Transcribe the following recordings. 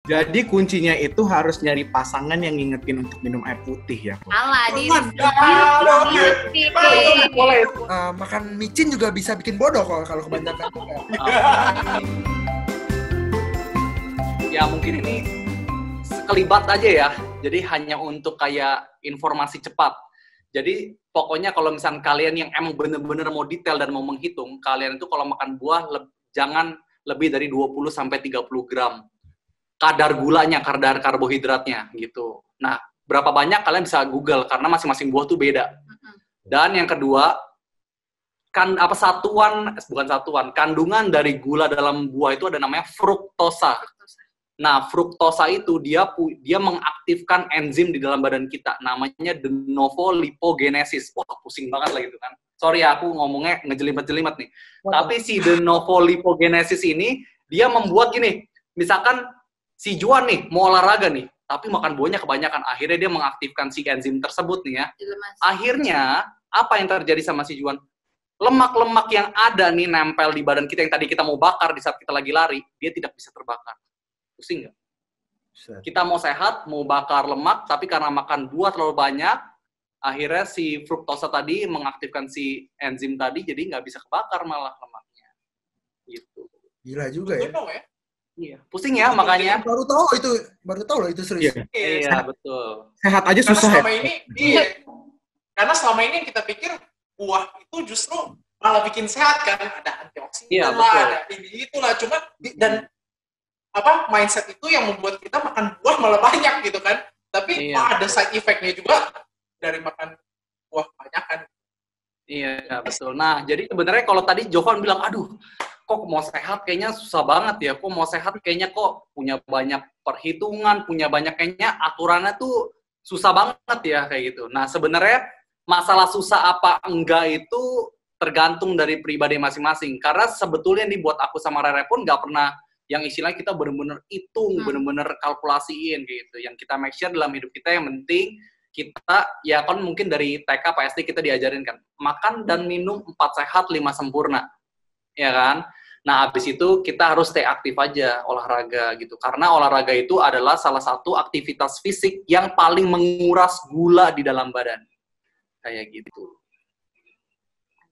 Jadi kuncinya itu harus nyari pasangan yang ngingetin untuk minum air putih ya. Alah, diri boleh. Makan micin juga bisa bikin bodoh kalau kebanyakan juga. Ya mungkin ini sekelibat aja ya. Jadi hanya untuk kayak informasi cepat. Jadi pokoknya kalau misalnya kalian yang emang bener-bener mau detail dan mau menghitung, kalian itu kalau makan buah jangan lebih dari 20-30 gram. Kadar gulanya, kadar karbohidratnya gitu. Nah, berapa banyak kalian bisa Google karena masing-masing buah tuh beda. Dan yang kedua, kandungan dari gula dalam buah itu ada namanya fruktosa. Nah, fruktosa itu dia mengaktifkan enzim di dalam badan kita, namanya de novo lipogenesis. Wah, pusing banget lah gitu kan. Sorry ya, aku ngomongnya ngejelimet-jelimet nih. Tapi si de novo lipogenesis ini, dia membuat gini, misalkan si Juan nih, mau olahraga nih, tapi makan buahnya kebanyakan. Akhirnya dia mengaktifkan si enzim tersebut nih ya. Akhirnya, apa yang terjadi sama si Juan? Lemak-lemak yang ada nih nempel di badan kita yang tadi kita mau bakar di saat kita lagi lari, dia tidak bisa terbakar. Pusing nggak? Kita mau sehat, mau bakar lemak, tapi karena makan buah terlalu banyak, akhirnya si fruktosa tadi mengaktifkan si enzim tadi, jadi nggak bisa kebakar malah lemaknya. Gitu. Gila juga ya. Iya, pusing ya makanya. Baru tahu loh itu serius. Iya, betul. Sehat aja susah Karena selama ini yang kita pikir buah itu justru malah bikin sehat kan, ada antioksidan lah, ada ini itulah, cuma dan mindset itu yang membuat kita makan buah malah banyak gitu kan. Tapi ada side effect-nya juga dari makan buah kebanyakan. Iya, betul. Nah, jadi sebenarnya kalau tadi Jovan bilang, aduh, kok mau sehat kayaknya susah banget ya, kok mau sehat kayaknya kok punya banyak perhitungan, punya banyak kayaknya aturannya tuh susah banget ya, kayak gitu. Nah, sebenarnya masalah susah apa enggak itu tergantung dari pribadi masing-masing. Karena sebetulnya nih buat aku sama Rere pun nggak pernah yang istilahnya kita benar-benar hitung, benar-benar kalkulasiin gitu. Yang kita make sure dalam hidup kita yang penting kita, ya kan mungkin dari TK, PSD kita diajarin kan, makan dan minum 4 sehat, 5 sempurna. Ya kan? Nah, habis itu kita harus stay aktif aja, olahraga gitu. Karena olahraga itu adalah salah satu aktivitas fisik yang paling menguras gula di dalam badan. Kayak gitu.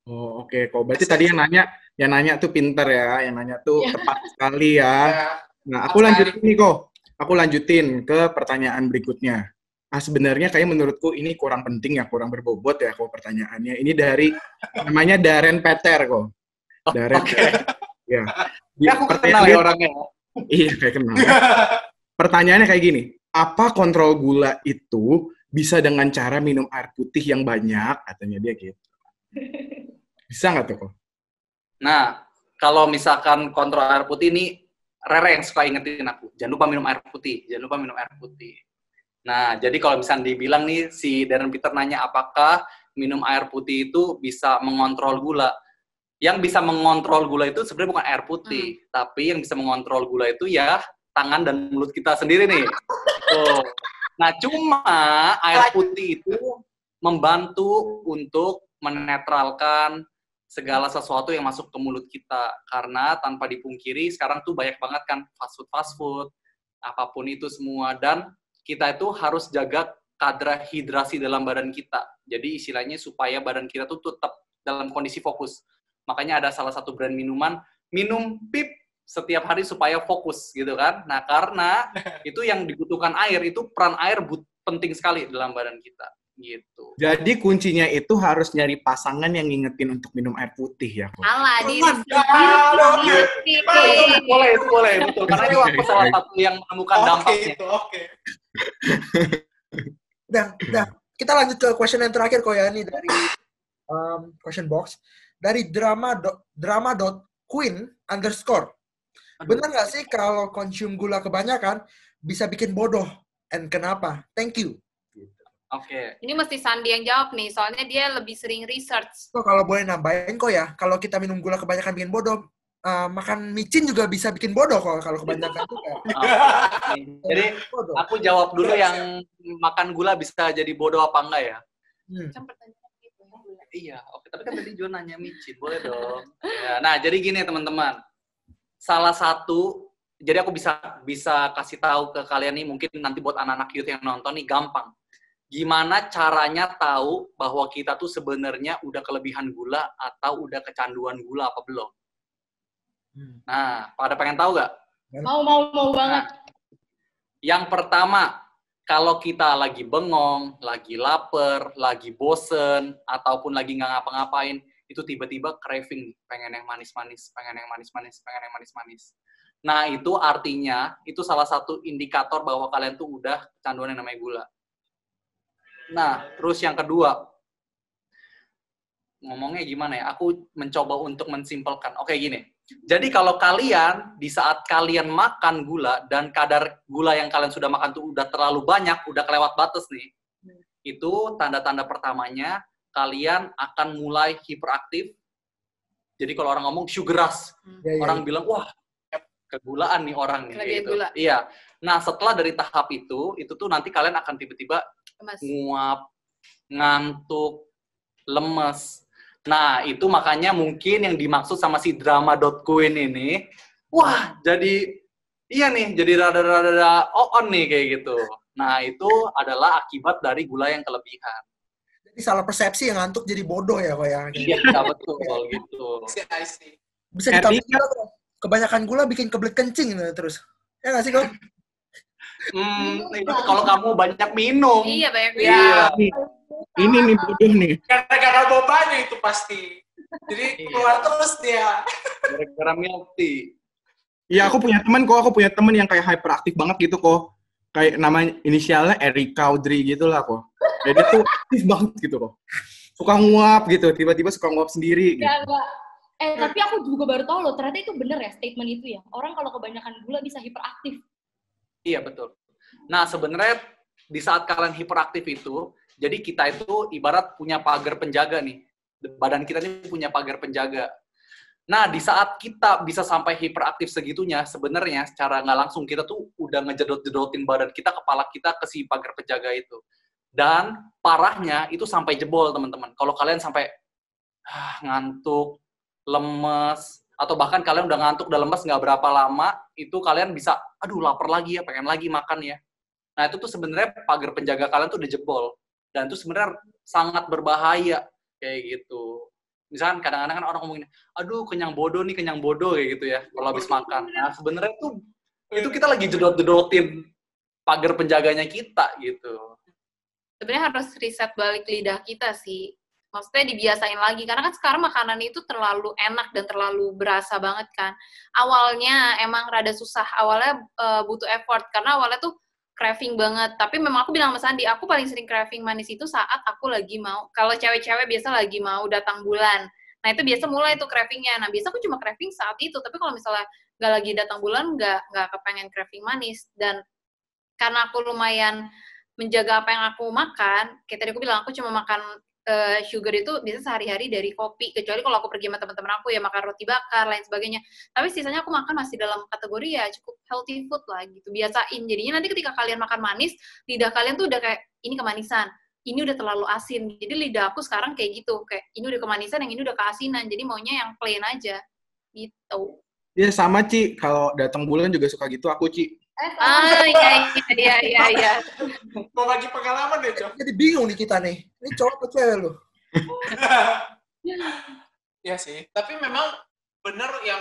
Oh, oke. Kok berarti tadi yang nanya tuh pinter ya, yang nanya tuh tepat sekali ya. Nah, aku lanjutin nih kok. Aku lanjutin ke pertanyaan berikutnya. Nah, sebenarnya kayak menurutku ini kurang penting ya, kurang berbobot ya kok pertanyaannya. Ini dari namanya Darren Peter kok. Darren. Ya. Aku kenal ya orangnya. Iya, kayak kenal. Pertanyaannya kayak gini, apa kontrol gula itu bisa dengan cara minum air putih yang banyak? Katanya dia gitu. Bisa nggak tuh kok? Nah, kalau misalkan kontrol air putih ini, Rere yang suka ingetin aku, jangan lupa minum air putih, jangan lupa minum air putih. Nah, jadi kalau misalnya dibilang nih, si Darren Peter nanya apakah minum air putih itu bisa mengontrol gula. Yang bisa mengontrol gula itu sebenarnya bukan air putih, tapi yang bisa mengontrol gula itu ya tangan dan mulut kita sendiri nih. Tuh. Nah, cuma air putih itu membantu untuk menetralkan segala sesuatu yang masuk ke mulut kita. Karena tanpa dipungkiri, sekarang tuh banyak banget kan fast food, apapun itu semua. Dan kita itu harus jaga kadar hidrasi dalam badan kita. Jadi istilahnya supaya badan kita tuh tetap dalam kondisi fokus. Makanya ada salah satu brand minuman, minum pip setiap hari supaya fokus gitu kan. Nah, karena itu yang dibutuhkan air, itu peran air penting sekali dalam badan kita. Gitu. Jadi kuncinya itu harus nyari pasangan yang ngingetin untuk minum air putih ya kok. Alah, diri boleh, betul. Karena itu aku salah satu yang menemukan dampaknya. Udah. Kita lanjut ke question yang terakhir kok ya, ini dari question box. Dari drama.queen_. Benar nggak sih kalau konsum gula kebanyakan bisa bikin bodoh? And kenapa? Thank you. Oke. Ini mesti Sandi yang jawab nih, soalnya dia lebih sering research. So, kalau boleh nambahin kok ya, kalau kita minum gula kebanyakan bikin bodoh, makan micin juga bisa bikin bodoh kalau kebanyakan juga. Jadi aku jawab dulu yang makan gula bisa jadi bodoh apa enggak ya? Iya, oke. Tapi kan tadi Juan nanya micin, boleh dong. Ya, nah, jadi gini teman-teman. Salah satu jadi aku bisa kasih tahu ke kalian nih, mungkin nanti buat anak-anak youth yang nonton nih, gampang. Gimana caranya tahu bahwa kita tuh sebenarnya udah kelebihan gula atau udah kecanduan gula apa belum? Nah, pada pengen tahu nggak? Mau banget. Nah, yang pertama, kalau kita lagi bengong, lagi lapar, lagi bosen, ataupun lagi nggak ngapa-ngapain, itu tiba-tiba craving, pengen yang manis-manis, pengen yang manis-manis, pengen yang manis-manis. Nah, itu artinya, itu salah satu indikator bahwa kalian tuh udah kecanduan yang namanya gula. Nah, terus yang kedua, ngomongnya gimana ya? Aku mencoba untuk mensimpelkan. Oke, gini. Jadi kalau kalian, di saat kalian makan gula, dan kadar gula yang kalian sudah makan tuh udah terlalu banyak, udah kelewat batas nih, itu tanda-tanda pertamanya, kalian akan mulai hiperaktif. Jadi kalau orang ngomong sugar rush, orang bilang, wah, kegulaan nih orang nih. Gitu. Gula. Iya. Nah, setelah dari tahap itu tuh nanti kalian akan tiba-tiba nguap, ngantuk, lemes. Nah, itu makanya mungkin yang dimaksud sama si drama.queen ini, wah, jadi rada-rada on nih kayak gitu. Nah, itu adalah akibat dari gula yang kelebihan. Jadi salah persepsi yang ngantuk jadi bodoh ya, Kok ya? Iya, betul gitu. Bisa ditambah gula, kebanyakan gula bikin kebelet kencing terus. Ya nggak sih, Kok? Itu kalau kamu banyak minum. Iya, banyak minum. Iya. Ini nih bodoh nih. Gara-gara bobanya itu pasti. Jadi keluar terus dia. Gara-gara milk tea. Iya, aku punya teman yang kayak hyperaktif banget gitu kok. Kayak namanya inisialnya Erika Audrey gitu lah kok. Jadi tuh aktif banget gitu kok. Suka nguap gitu, tiba-tiba suka nguap sendiri. Gitu. Tapi aku juga baru tahu loh, ternyata itu bener ya statement itu ya. Orang kalau kebanyakan gula bisa hiperaktif. Iya, betul. Nah, sebenarnya di saat kalian hiperaktif itu, jadi kita itu ibarat punya pagar penjaga nih. Badan kita ini punya pagar penjaga. Nah, di saat kita bisa sampai hiperaktif segitunya, sebenarnya secara nggak langsung kita tuh udah ngejedot-jedotin badan kita, kepala kita ke si pagar penjaga itu. Dan parahnya itu sampai jebol, teman-teman. Kalau kalian sampai ngantuk, lemes, atau bahkan kalian udah ngantuk, udah lemes nggak berapa lama, itu kalian bisa, aduh lapar lagi ya, pengen lagi makan ya. Nah, itu tuh sebenarnya pagar penjaga kalian tuh udah jebol. Dan itu sebenarnya sangat berbahaya, kayak gitu. Misalkan kadang-kadang kan orang ngomongin, aduh kenyang bodoh kayak gitu ya, kalau habis makan. Nah, sebenarnya tuh itu kita lagi jedot-jedotin pagar penjaganya kita, gitu. Sebenarnya harus riset balik lidah kita sih. Maksudnya dibiasain lagi, karena kan sekarang makanan itu terlalu enak dan terlalu berasa banget kan. Awalnya emang rada susah, awalnya butuh effort, karena awalnya tuh craving banget. Tapi memang aku bilang sama Sandi, aku paling sering craving manis itu saat aku lagi mau, kalau cewek-cewek biasa lagi mau datang bulan. Nah itu biasa mulai tuh cravingnya. Nah biasa aku cuma craving saat itu, tapi kalau misalnya nggak lagi datang bulan, nggak kepengen craving manis. Dan karena aku lumayan menjaga apa yang aku makan, kayak tadi aku bilang, aku cuma makan sugar itu biasa sehari-hari dari kopi, kecuali kalau aku pergi sama teman-teman aku ya makan roti bakar, lain sebagainya. Tapi sisanya aku makan masih dalam kategori ya cukup healthy food lah gitu, biasain. Jadinya nanti ketika kalian makan manis, lidah kalian tuh udah kayak, ini kemanisan, ini udah terlalu asin. Jadi lidah aku sekarang kayak gitu, kayak ini udah kemanisan, yang ini udah keasinan, jadi maunya yang plain aja, gitu. Iya sama Ci, kalau datang bulan juga suka gitu aku Ci. Iya. Mau bagi pengalaman deh, Cok. Jadi bingung nih kita nih. Ini cowok atau cewek lu? Iya sih. Tapi memang benar yang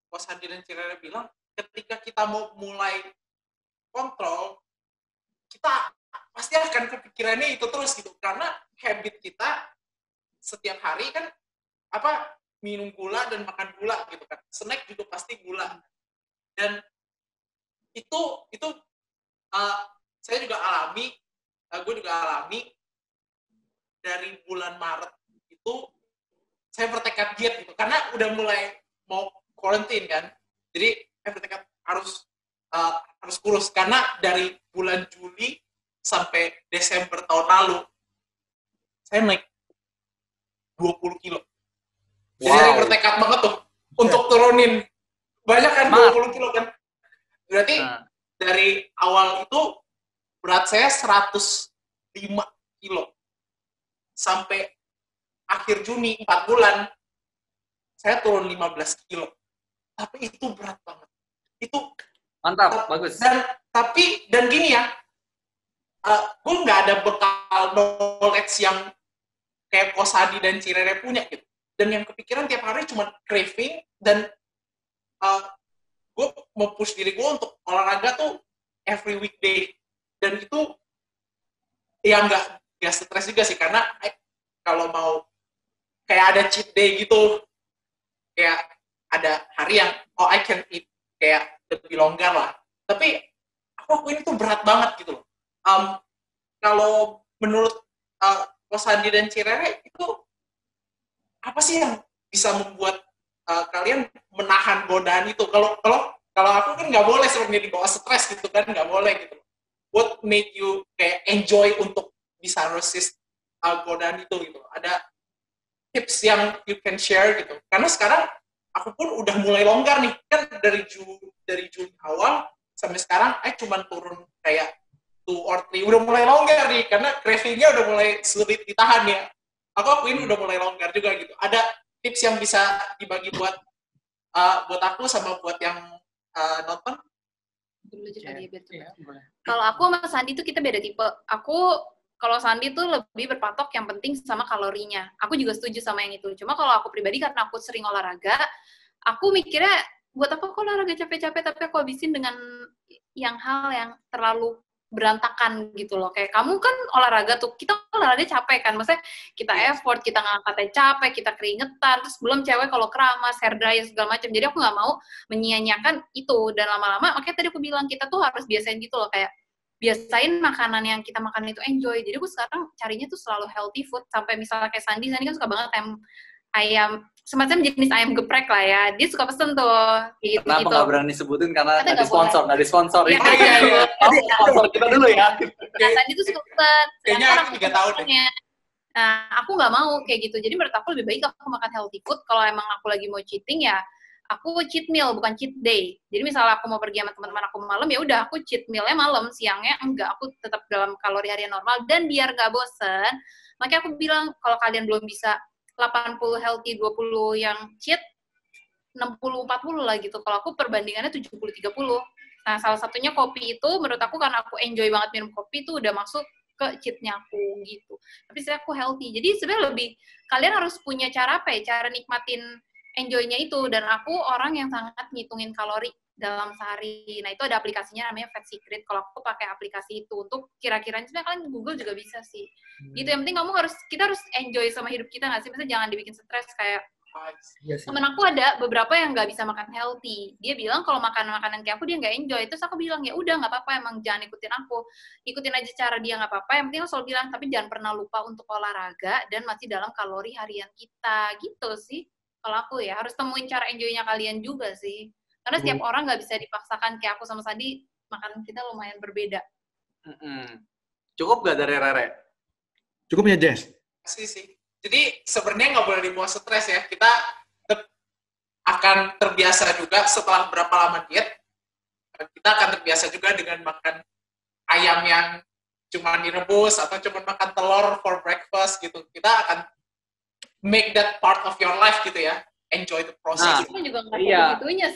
Bos Hadi dan Cirere bilang, ketika kita mau mulai kontrol, kita pasti akan kepikirannya itu terus gitu. Karena habit kita setiap hari kan minum gula dan makan gula gitu kan. Snack juga pasti gula. Dan itu saya juga alami, gue juga alami dari bulan Maret itu saya bertekad diet gitu karena udah mulai mau quarantine kan, jadi saya bertekad harus kurus karena dari bulan Juli sampai Desember tahun lalu saya naik 20 kilo. Jadi saya bertekad banget tuh untuk turunin banyak kan 20 kilo kan. Berarti dari awal itu berat saya 105 kilo. Sampai akhir Juni, 4 bulan, saya turun 15 kilo. Tapi itu berat banget. Itu mantap, bagus. Dan gini ya, gue nggak ada bekal knowledge yang kayak Kosadi dan Cirere punya gitu. Dan yang kepikiran tiap hari cuma craving, dan gue mau push diri gue untuk olahraga tuh every weekday. Dan itu ya nggak stres juga sih, karena kalau mau kayak ada cheat day gitu, kayak ada hari yang I can eat kayak lebih longgar lah. Tapi aku ini tuh berat banget gitu loh. Kalau menurut Kosandi dan Cirere itu apa sih yang bisa membuat kalian menahan godaan itu? Kalau aku kan nggak boleh sebenarnya dibawa stres gitu kan, nggak boleh gitu. What make you kayak enjoy untuk bisa resist godaan itu gitu? Ada tips yang you can share gitu? Karena sekarang aku pun udah mulai longgar nih, kan dari Juni awal sampai sekarang cuma turun kayak 2 or 3, udah mulai longgar nih, karena craving-nya udah mulai sulit ditahan ya. Aku ini udah mulai longgar juga gitu. Ada tips yang bisa dibagi buat aku sama buat yang nonton? Kalau aku sama Sandi tuh kita beda tipe. Kalau Sandi tuh lebih berpatok yang penting sama kalorinya. Aku juga setuju sama yang itu. Cuma kalau aku pribadi, karena aku sering olahraga, aku mikirnya buat apa kok olahraga capek-capek tapi aku habisin dengan hal yang terlalu berantakan gitu loh. Kayak kamu kan olahraga tuh, kita olahraga capek kan, maksudnya kita effort, kita ngangkatnya capek, kita keringetan, terus belum cewek kalau keramas, hair dryer segala macam. Jadi aku nggak mau menyia-nyiakan itu, dan lama-lama makanya tadi aku bilang kita tuh harus biasain gitu loh, kayak biasain makanan yang kita makan itu enjoy. Jadi aku sekarang carinya tuh selalu healthy food, sampai misalnya kayak Sandi kan suka banget ayam semacam jenis ayam geprek lah ya, dia suka pesen tuh gitu. Kenapa nggak berani sebutin karena nggak disponsor ya, ya. Sponsor kita dulu ya. Nah, Sandi tuh suka pesen. Kayaknya aku 3 tahun deh. Nah, aku nggak mau kayak gitu. Jadi menurut aku lebih baik aku makan healthy food. Kalau emang aku lagi mau cheating ya, aku cheat meal bukan cheat day. Jadi misalnya aku mau pergi sama teman-teman aku malam, ya udah aku cheat mealnya malam, siangnya enggak, aku tetap dalam kalori harian normal. Dan biar nggak bosen, makanya aku bilang kalau kalian belum bisa 80 healthy, 20 yang cheat, 60-40 lah gitu. Kalau aku perbandingannya 70-30. Nah, salah satunya kopi itu, menurut aku karena aku enjoy banget minum kopi, itu udah masuk ke cheat-nya aku gitu. Tapi sebenarnya aku healthy. Jadi sebenarnya lebih, kalian harus punya cara cara nikmatin enjoy-nya itu. Dan aku orang yang sangat ngitungin kalori dalam sehari. Nah, itu ada aplikasinya namanya Fat Secret. Kalau aku pakai aplikasi itu untuk kira-kiranya, sebenarnya kalian Google juga bisa sih. Gitu, yang penting kita harus enjoy sama hidup kita nggak sih? Maksudnya jangan dibikin stres kayak temen aku ada beberapa yang nggak bisa makan healthy. Dia bilang kalau makan makanan kayak aku dia nggak enjoy. Terus aku bilang ya udah nggak apa-apa, emang jangan ikutin aku. Ikutin aja cara dia nggak apa-apa. Yang penting aku selalu bilang tapi jangan pernah lupa untuk olahraga dan masih dalam kalori harian kita. Gitu sih. Kalau aku ya harus temuin cara enjoy-nya kalian juga sih. Karena setiap orang nggak bisa dipaksakan kayak aku sama Sandi. Makanan kita lumayan berbeda. Cukup nggak dari Rere? Cukup ya Jess? Sih. Jadi sebenarnya nggak boleh dibawa stres ya. Kita akan terbiasa juga setelah berapa lama diet. Kita akan terbiasa juga dengan makan ayam yang cuma direbus atau cuma makan telur for breakfast gitu. Kita akan make that part of your life gitu ya. Enjoy the process.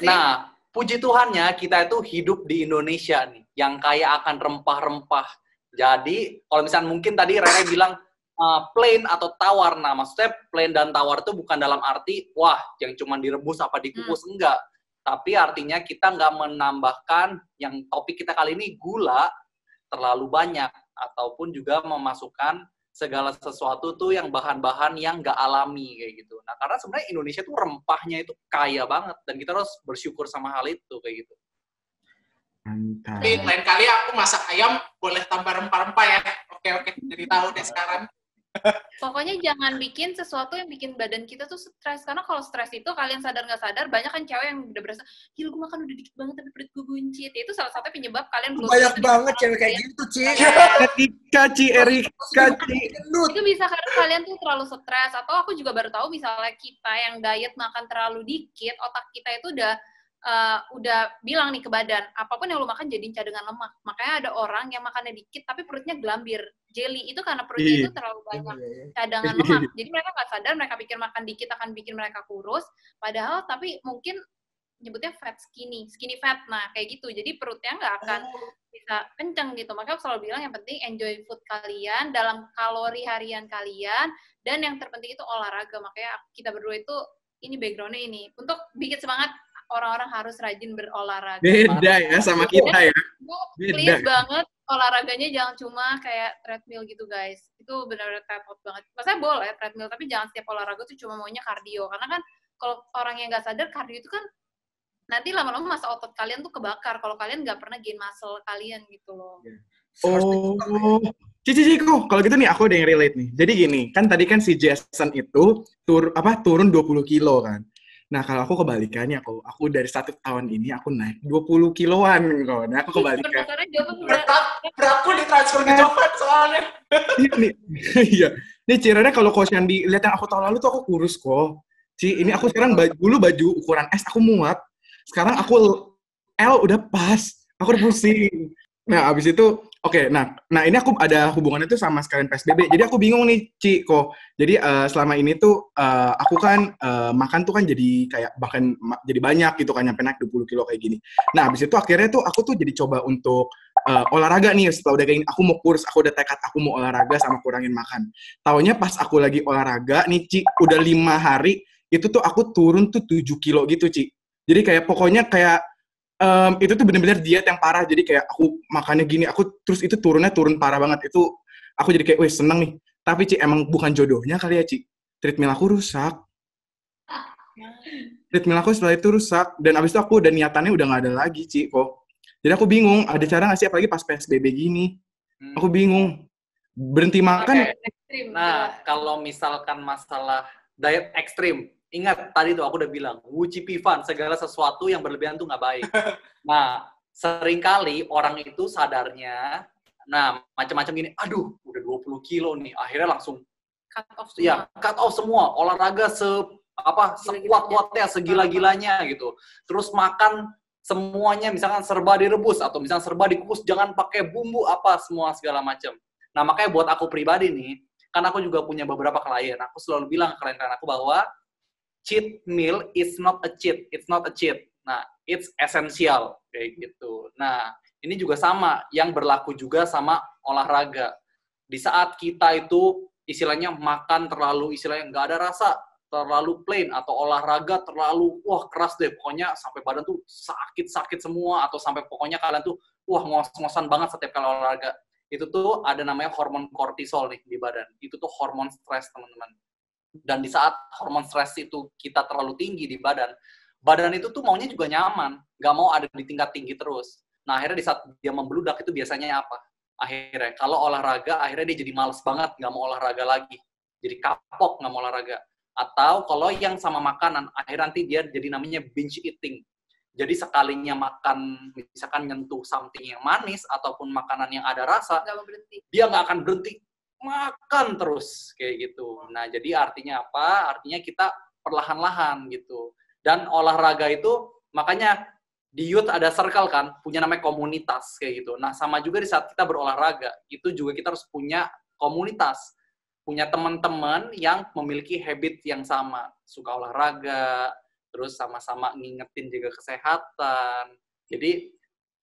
Nah, puji Tuhannya kita itu hidup di Indonesia nih, yang kaya akan rempah-rempah. Jadi kalau misalnya mungkin tadi Rere bilang plain atau tawar. Nah, maksudnya plain dan tawar itu bukan dalam arti, wah, yang cuma direbus apa dikukus, enggak. Tapi artinya kita nggak menambahkan, yang topik kita kali ini, gula terlalu banyak. Ataupun juga memasukkan segala sesuatu tuh yang bahan-bahan yang nggak alami, kayak gitu. Nah, karena sebenarnya Indonesia tuh rempahnya itu kaya banget. Dan kita harus bersyukur sama hal itu, kayak gitu. Mantap. Tapi lain kali aku masak ayam, boleh tambah rempah-rempah ya. Oke, jadi tahu deh sekarang. Pokoknya jangan bikin sesuatu yang bikin badan kita tuh stres. Karena kalau stres itu kalian sadar nggak sadar, banyak kan cewek yang udah berasa, gila gue makan udah dikit banget tapi perut gue buncit. Itu salah satu penyebab kalian belum. Banyak banget cewek kayak gitu, Ci. Erika, Ci. Itu bisa karena kalian tuh terlalu stres. Atau aku juga baru tahu misalnya kita yang diet makan terlalu dikit, otak kita itu udah bilang nih ke badan, apapun yang lu makan jadiin cadangan lemak. Makanya ada orang yang makannya dikit tapi perutnya gelambir, jelly. Itu karena perutnya itu terlalu banyak cadangan lemak. Jadi mereka nggak sadar, mereka pikir makan dikit akan bikin mereka kurus, padahal tapi mungkin nyebutnya fat skinny fat. Nah, kayak gitu. Jadi perutnya nggak akan bisa kenceng gitu. Makanya aku selalu bilang yang penting enjoy food kalian dalam kalori harian kalian, dan yang terpenting itu olahraga. Makanya kita berdua itu ini background-nya ini. Untuk bikin semangat orang-orang harus rajin berolahraga. Beda ya sama kita ya. Please banget olahraganya jangan cuma kayak treadmill gitu guys. Itu benar-benar repot banget. Maksudnya boleh treadmill, tapi jangan setiap olahraga tuh cuma maunya kardio. Karena kan kalau orang yang nggak sadar, kardio itu kan nanti lama-lama masa otot kalian tuh kebakar kalau kalian nggak pernah gain muscle kalian gitu loh. Oh, Cici kok kalau gitu nih aku ada yang relate nih. Jadi gini, kan tadi kan si Jason itu turun 20 kilo kan. Nah, kalau aku kebalikannya, aku dari 1 tahun ini aku naik 20 kiloan kok. Nah, aku kebalikan. Beratku ditransfer ke Jovan soalnya. Iya. Nih Ciranya kalau Coach Yandi lihat yang aku tahun lalu tuh aku kurus kok. Ini aku sekarang dulu baju ukuran S aku muat. Sekarang aku L udah pas. Aku udah pusing. Nah, abis itu oke, nah ini aku ada hubungannya tuh sama sekalian PSBB. Jadi aku bingung nih, Ci, kok. Jadi selama ini tuh aku kan makan tuh kan jadi kayak bahkan jadi banyak gitu kan, nyampe naik 20 kilo kayak gini. Nah, abis itu akhirnya tuh aku tuh jadi coba untuk olahraga nih. Setelah udah kayak gini, aku mau kurus, aku udah tekad aku mau olahraga sama kurangin makan. Taunya pas aku lagi olahraga nih, Ci, udah 5 hari, itu tuh aku turun tuh 7 kilo gitu, Ci. Jadi kayak pokoknya kayak itu tuh bener-bener diet yang parah. Jadi kayak aku makannya gini, aku terus itu turun parah banget. Itu aku jadi kayak, wih seneng nih. Tapi Ci, emang bukan jodohnya kali ya, Ci. Treadmill aku rusak. Treadmill aku setelah itu rusak. Dan abis itu aku udah niatannya udah gak ada lagi, Ci, kok. Jadi aku bingung, ada cara gak sih apalagi pas PSBB gini? Aku bingung. Berhenti makan. Nah, kalau misalkan masalah diet ekstrim, ingat tadi tuh aku udah bilang, wuci pifan, segala sesuatu yang berlebihan tuh nggak baik. Nah, seringkali orang itu sadarnya, nah macam-macam gini, aduh udah 20 kilo nih, akhirnya langsung cut off semua. Cut off semua, olahraga sekuat-kuatnya, segila-gilanya gitu. Terus makan semuanya, misalkan serba direbus, atau misalkan serba dikukus, jangan pakai bumbu apa, semua segala macam. Nah, makanya buat aku pribadi nih, kan aku juga punya beberapa klien, aku selalu bilang ke klien-klien aku bahwa cheat meal is not a cheat, it's not a cheat. Nah, it's essential, kayak gitu. Nah, ini juga sama, yang berlaku juga sama olahraga. Di saat kita itu, istilahnya makan terlalu, istilahnya nggak ada rasa, terlalu plain, atau olahraga terlalu, wah keras deh, pokoknya sampai badan tuh sakit-sakit semua, atau sampai pokoknya kalian tuh, wah ngos-ngosan banget setiap kali olahraga. Itu tuh ada namanya hormon kortisol nih di badan. Itu tuh hormon stres, teman-teman. Dan di saat hormon stres itu kita terlalu tinggi di badan itu tuh maunya juga nyaman, nggak mau ada di tingkat tinggi terus. Nah, akhirnya di saat dia membludak itu biasanya apa? Akhirnya, kalau olahraga, akhirnya dia jadi males banget, nggak mau olahraga lagi. Jadi kapok, nggak mau olahraga. Atau kalau yang sama makanan, akhirnya nanti dia jadi namanya binge eating. Jadi sekalinya makan, misalkan nyentuh something yang manis, ataupun makanan yang ada rasa, dia nggak akan berhenti. Makan terus kayak gitu. Nah, jadi artinya apa? Artinya kita perlahan-lahan gitu. Dan olahraga itu makanya di youth ada circle kan, punya namanya komunitas kayak gitu. Nah, sama juga di saat kita berolahraga, itu juga kita harus punya komunitas. Punya teman-teman yang memiliki habit yang sama, suka olahraga, terus sama-sama ngingetin jaga kesehatan. Jadi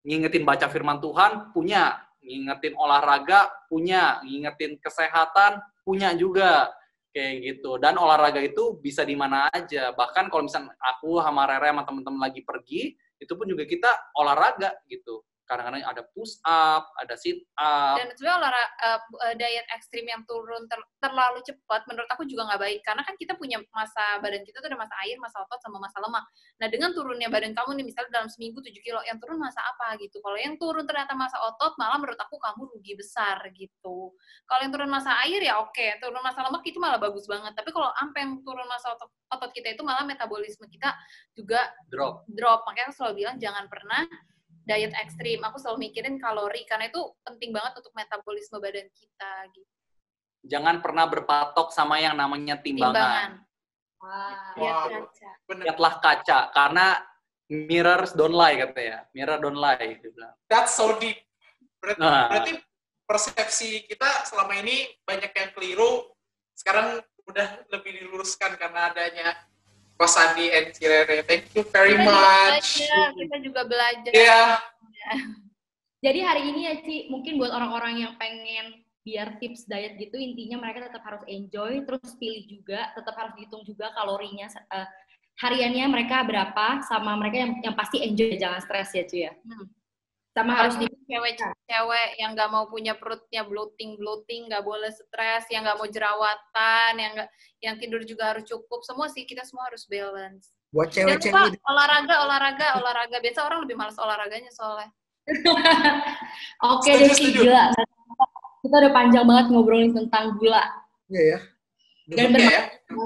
ngingetin baca firman Tuhan punya, ngingetin olahraga punya, ngingetin kesehatan punya juga kayak gitu. Dan olahraga itu bisa di mana aja. Bahkan kalau misalnya aku sama Rere sama teman-teman lagi pergi, itu pun juga kita olahraga gitu. Kadang-kadang ada push up, ada sit up. Dan sebenarnya diet ekstrim yang turun terlalu cepat, menurut aku juga nggak baik. Karena kan kita punya masa badan kita tuh ada masa air, masa otot, sama masa lemak. Nah, dengan turunnya badan kamu nih, misalnya dalam seminggu 7 kilo, yang turun masa apa gitu. Kalau yang turun ternyata masa otot, malah menurut aku kamu rugi besar gitu. Kalau yang turun masa air ya oke, turun masa lemak itu malah bagus banget. Tapi kalau sampai yang turun masa otot kita itu malah metabolisme kita juga drop. Makanya aku selalu bilang jangan pernah diet ekstrim. Aku selalu mikirin kalori karena itu penting banget untuk metabolisme badan kita gitu. Jangan pernah berpatok sama yang namanya timbangan. Lihat kaca. Lihatlah kaca, karena mirrors don't lie katanya. Mirror don't lie. That's so deep. Berarti persepsi kita selama ini banyak yang keliru. Sekarang udah lebih diluruskan karena adanya Mas Andi and Cirere. Thank you very much. Kita juga belajar. Iya. Jadi hari ini ya Ci, mungkin buat orang-orang yang pengen biar tips diet gitu, intinya mereka tetap harus enjoy, terus pilih juga, tetap harus dihitung juga kalorinya, hariannya mereka berapa, sama mereka yang pasti enjoy, jangan stres ya Ci ya. Sama harus di cewek yang nggak mau punya perutnya bloating, nggak boleh stres, yang nggak mau jerawatan, yang tidur juga harus cukup, semua sih kita semua harus balance. Buat cewek-cewek olahraga biasa orang lebih malas olahraganya soalnya. Oke deh Ci, gila. Kita udah panjang banget ngobrolin tentang gula. Iya ya. Dan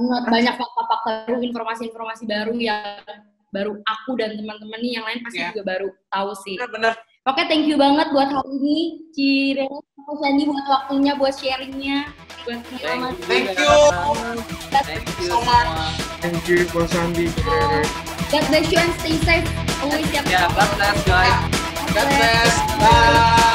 banyak fakta-fakta baru, informasi-informasi baru yang baru aku dan teman-teman nih yang lain pasti juga baru tahu sih. Benar. Oke, thank you banget buat hari ini, Cirere sama Sandy buat waktunya, buat sharingnya, buat pengalaman. Thank you. Thank you so much. Thank you, Bos Andi. God bless you and stay safe. Always Yeah, God bless guys. God bless. Bye.